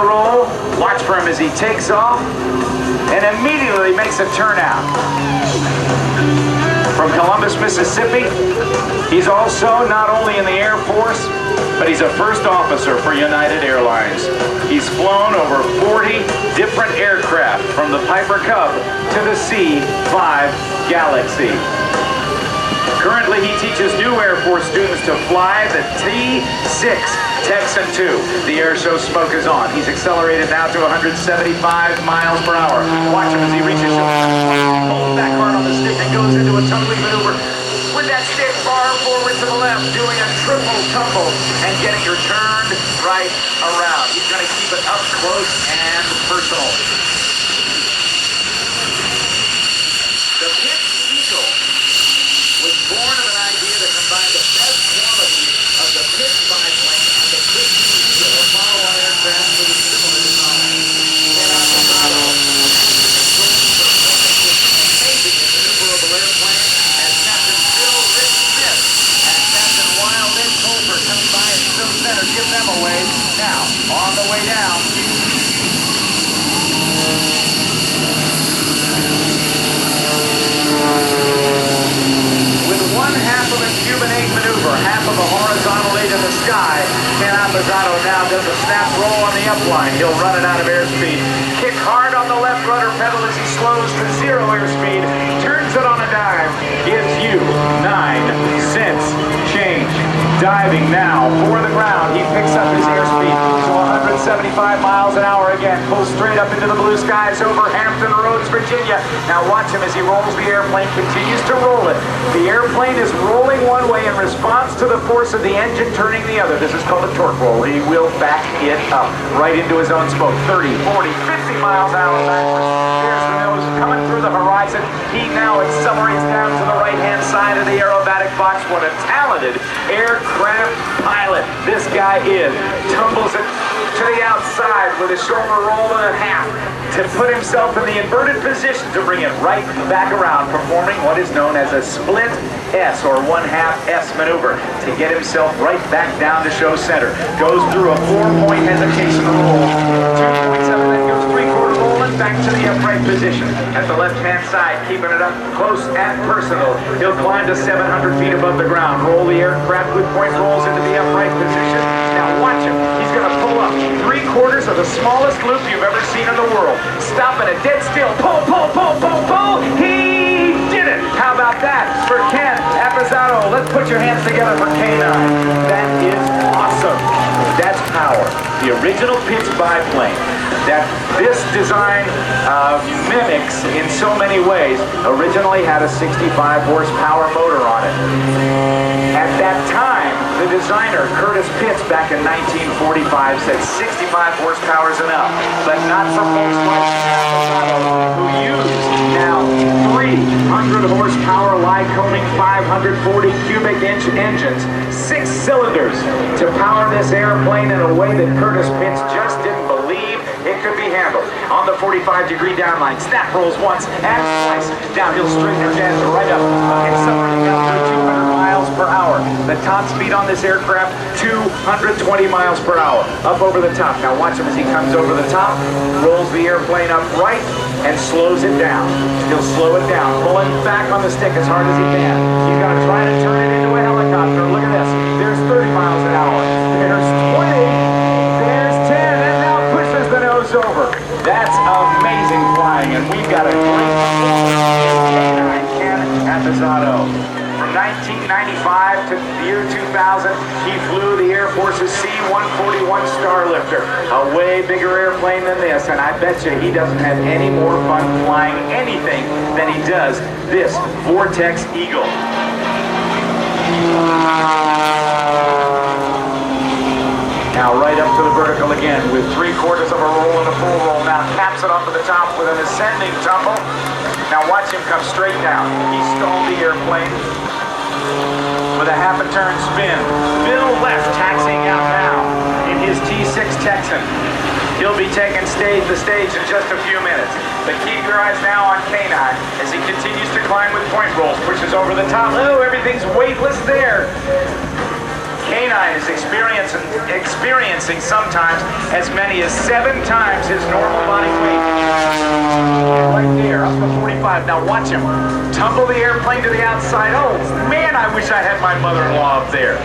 Roll. Watch for him as he takes off and immediately makes a turnout. From Columbus, Mississippi, he's also not only in the Air Force, but he's a first officer for United Airlines. He's flown over 40 different aircraft from the Piper Cub to the C-5 Galaxy. Currently, he teaches new Air Force students to fly the T-6 Texan 2. The air show smoke is on. He's accelerated now to 175 miles per hour. Watch him as he reaches, pulls back hard on the stick and goes into a tumbling maneuver. With that stick far forward to the left, doing a triple tumble and getting her turned right around. He's going to keep it up close and personal. The Pitts Eagle was born of an idea to combine the best quality of the Pitts biplane and the Pitts Eagle, a follow-on aircraft with a similar design. And Appezzato amazing maneuverable airplane, and Captain Bill Rick Smith and Captain Wild Ed Colbert coming by and still center. Give them a wave. Now, on the way down. With one half of a Cuban 8 maneuver, half of a horizontal 8 in the sky, Ken Appezzato now does a snap roll on the upline. He'll run it out of airspeed. Kick hard on the left rudder pedal as he slows to 0 airspeed. Turns it on a dime. Gives you 9 cents change. Diving now for the ground. He picks up his airspeed to 175 miles an hour again. Pulls straight up into the blue skies over Hampton Roads, Virginia. Now watch him as he rolls the airplane, continues to roll it. The airplane is rolling one way in response to the force of the engine turning the other. This is called a torque roll. He will back it up right into his own smoke. 30, 40, 50 miles an hour backwards. There's the nose coming through the horizon. He now accelerates down to the right-hand side of the aerobatic box. What a talented aircraft pilot this guy is. Tumbles it to the outside with his shoulder rolled in half to put himself in the inverted position to bring it right back around, performing what is known as a split S or 1/2 S maneuver to get himself right back down to show center. Goes through a 4-point hesitation roll. 2.7, then goes 3/4 roll and back to the upright position. At the left-hand side, keeping it up close and personal. He'll climb to 700 feet above the ground. Roll the aircraft with point rolls into the upright position. Now watch him. He's going to pull up 3/4 of the smallest loop you've ever seen in the world. Stopping it dead still. Pull, pull, pull, pull, pull. He did it. How about that for Ken Appezzato? Let's put your hands together for K9. That is awesome. That's power. The original Pitts biplane that this design mimics in so many ways originally had a 65 horsepower motor on it. At that time, the designer, Curtis Pitts, back in 1945, said 65 horsepower is enough, but not for folks like Appezzato, who use now 300 horsepower Lycoming 540 cubic inch engines, 6 cylinders to power this airplane in a way that Curtis Pitts just didn't believe it could be handled. On the 45-degree downline, snap rolls once and twice. Now he'll straighten his ends right up, accelerating down through 200 miles per hour. The top speed on this aircraft, 220 miles per hour. Up over the top. Now watch him as he comes over the top, rolls the airplane up right, and slows it down. He'll slow it down, pulling back on the stick as hard as he can. He's going to try to turn it into a helicopter. Look at this. There's 30 miles an hour. There's 20. There's 10. And now pushes the nose over. That's amazing flying. And we've got a great Ken Appezzato. From 1995 to the year 2000, he flew the Air Force's C-141 Starlifter, a way bigger airplane than this, and I bet you he doesn't have any more fun flying anything than he does this Vortex Eagle. Now right up to the vertical again with 3/4 of a roll and a full roll. Now caps it off to the top with an ascending tumble. Now watch him come straight down. He stalled the airplane with a half a turn spin. Bill left, taxiing out now in his T6 Texan. He'll be taking the stage in just a few minutes. But keep your eyes now on K9 as he continues to climb with point rolls, pushes over the top. Oh, everything's weightless there. Canine is experiencing sometimes as many as 7 times his normal body weight. Right there, up to 45. Now watch him tumble the airplane to the outside. Oh man, I wish I had my mother-in-law up there.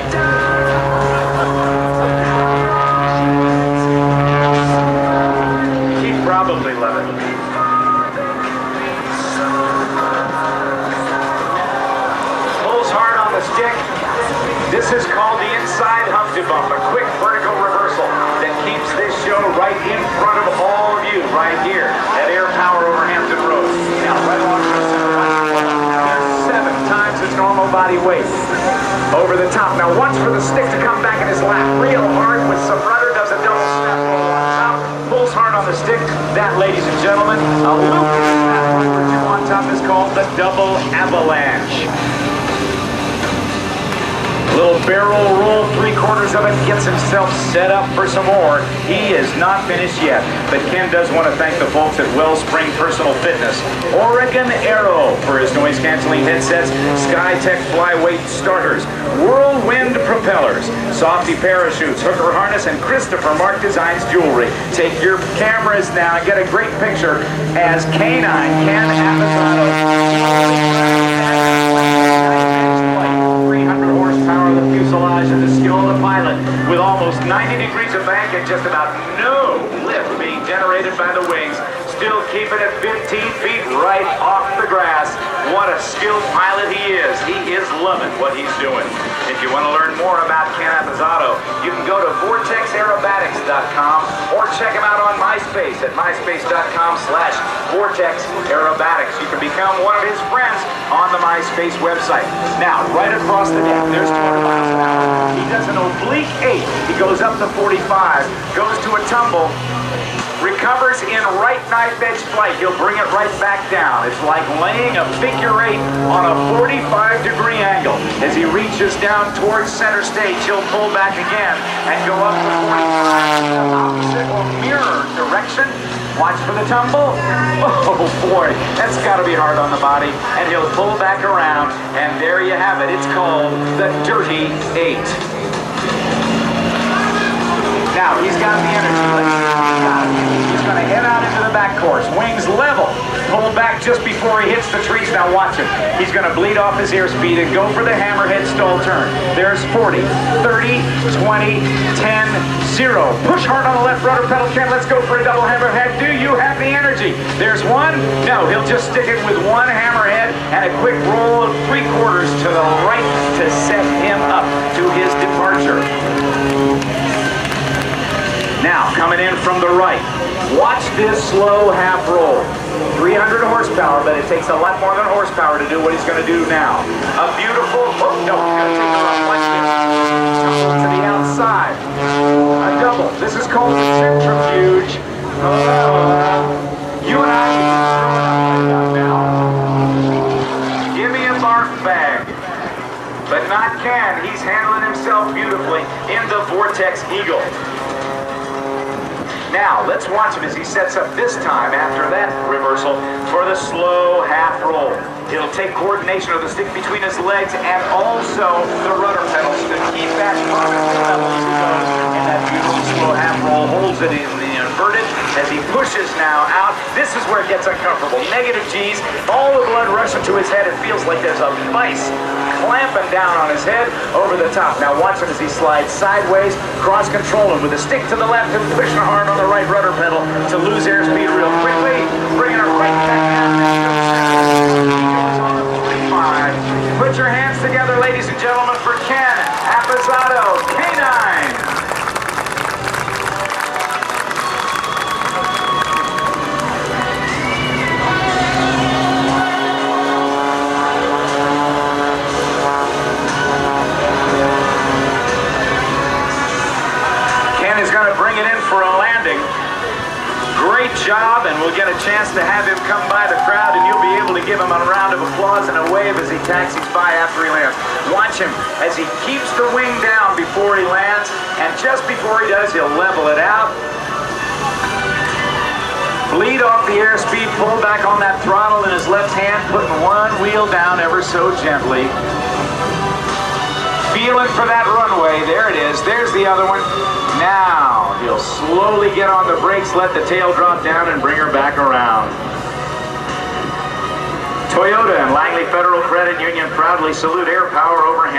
He'd probably love it. Pulls hard on the stick. This is called the inside Humpty Bump, a quick vertical reversal that keeps this show right in front of all of you, right here at AirPower over Hampton Road. Now, right along the center, 7 times his normal body weight. Over the top. Now, watch for the stick to come back in his lap. Real hard with some rudder, does a double snap roll on top. Pulls hard on the stick. That, ladies and gentlemen, a loop snap roll on top is called the double avalanche. Little barrel roll, 3/4 of it, gets himself set up for some more. He is not finished yet, but Ken does want to thank the folks at Wellspring Personal Fitness, Oregon Aero for his noise-canceling headsets, SkyTech flyweight starters, Whirlwind propellers, Softy parachutes, hooker harness, and Christopher Mark Designs jewelry. Take your cameras now and get a great picture as Canine Ken Appezzato. 300 horsepower of the fuselage and the skill of the pilot, with almost 90 degrees of bank and just about no lift being generated by the wings, still keeping it 15 feet right off the grass. What a skilled pilot he is. He is loving what he's doing. If you want to learn more about Ken Appezzato, you can go to vortexaerobatics.com or check him out on MySpace at myspace.com/vortexaerobatics. You can become one of his friends on the MySpace website. Now, right across the deck, there's 200 miles an hour. He does an oblique 8. He goes up to 45, goes to a tumble, recovers in right knife edge flight. He'll bring it right back down. It's like laying a figure 8 on a 45-degree angle. As he reaches down towards center stage, he'll pull back again and go up to 45 in the opposite or mirror direction. Watch for the tumble. Oh boy, that's got to be hard on the body. And he'll pull back around, and there you have it. It's called the Dirty 8. Now, he's got the energy. He's going to head out into the back course. Wings level. Pull back just before he hits the trees. Now watch him. He's going to bleed off his airspeed and go for the hammerhead stall turn. There's 40, 30, 20, 10, 0. Push hard on the left rudder pedal, Ken. Let's go for a double hammerhead. Do you have the energy? There's 1. No, he'll just stick it with 1 hammerhead and a quick roll of 3/4 to the right to set him up to his departure. Now, coming in from the right, watch this slow half roll. 300 horsepower, but it takes a lot more than horsepower to do what he's going to do now. A beautiful, oh no, he's going to take a run. Watch this. Tumble to the outside. A double. This is called the centrifuge. You and I can throw it up now. Give me a barf bag. But not Ken. He's handling himself beautifully in the Vortex Eagle. Now, let's watch him as he sets up this time after that reversal for the slow half roll. It'll take coordination of the stick between his legs and also the rudder pedals to keep that perfect level as he goes. And that beautiful slow half roll holds it in the inverted as he pushes now out. This is where it gets uncomfortable. Negative G's, all the blood rushing to his head. It feels like there's a vice clamping down on his head over the top. Now watch him as he slides sideways, cross-controlling with a stick to the left and pushing hard on the right rudder pedal to lose airspeed real quickly, bringing her right back down. Put your hands together, ladies and gentlemen, for Ken Appezzato, K9. Ken is going to bring it in for a landing. Great job, and we'll get a chance to have him come by the crowd, and you'll be able to give him a round of applause and a wave as he taxis by after he lands. Watch him as he keeps the wing down before he lands, and just before he does, he'll level it out. Bleed off the airspeed, pull back on that throttle in his left hand, putting one wheel down ever so gently. feeling for that runway. There it is. There's the other one. Now, he'll slowly get on the brakes, let the tail drop down, and bring her back around. Toyota and Langley Federal Credit Union proudly salute AirPower over Hampton.